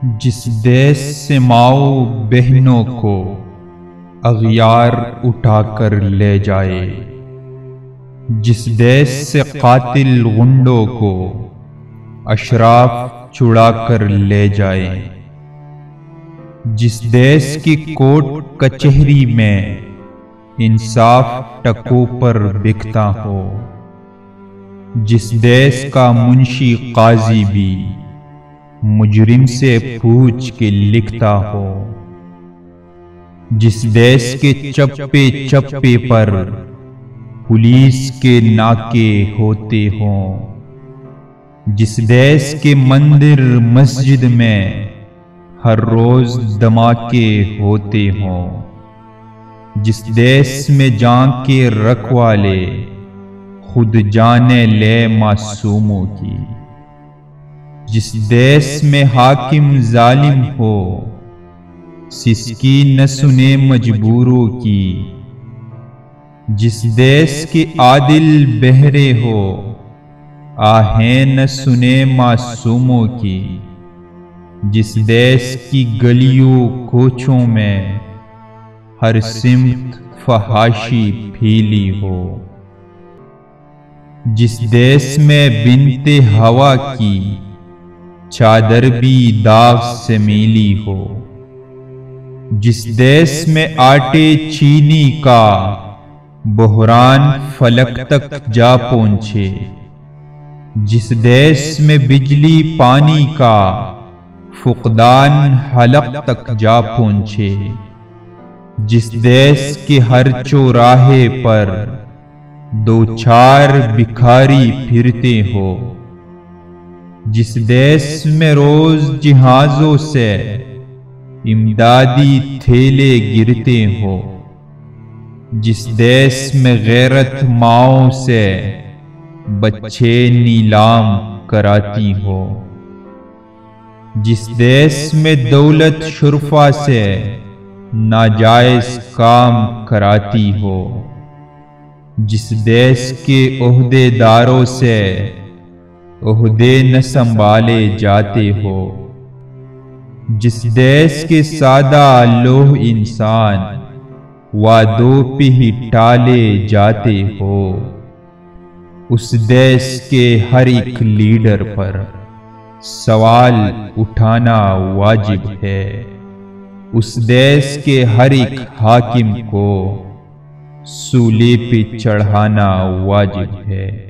جس دیس سے ماؤ بہنوں کو اغیار اٹھا کر لے جائے، جس دیس سے قاتل غنڈوں کو اشراف چھڑا کر لے جائے، جس دیس کی کورٹ کچہری میں انصاف ٹکوں پر بکتا ہو، جس دیس کا منشی قاضی بھی مجرم سے پوچھ کے لکھتا ہو، جس دیس کے چپے چپے پر پولیس کے ناکے ہوتے ہوں، جس دیس کے مندر مسجد میں ہر روز دھماکے ہوتے ہوں، جس دیس میں جان کے رکھوالے خود جانے لے معصوموں کی، جس دیس میں حاکم ظالم ہو سسکی نہ سنے مجبوروں کی، جس دیس کے عادل بہرے ہو آہیں نہ سنے معصوموں کی، جس دیس کی گلیوں کوچوں میں ہر سمت فحاشی پھیلی ہو، جس دیس میں بنت ہوا کی چادر بھی داغ سے میلی ہو، جس دیس میں آٹے چینی کا بحران فلک تک جا پہنچے، جس دیس میں بجلی پانی کا فقدان حلق تک جا پہنچے، جس دیس کے ہر چوراہے پر دو چار بھکاری پھرتے ہو، جس دیس میں روز جہازوں سے امدادی تھیلے گرتے ہو، جس دیس میں غیرت ماؤں سے بچے نیلام کراتی ہو، جس دیس میں دولت شرفا سے ناجائز کام کراتی ہو، جس دیس کے عہدے داروں سے عہدے نہ سنبھالے جاتے ہو، جس دیس کے سادہ لوح انسان وعدوں پہ ہی ٹالے جاتے ہو، اس دیس کے ہر ایک لیڈر پر سوال اٹھانا واجب ہے، اس دیس کے ہر ایک حاکم کو سولے پہ چڑھانا واجب ہے۔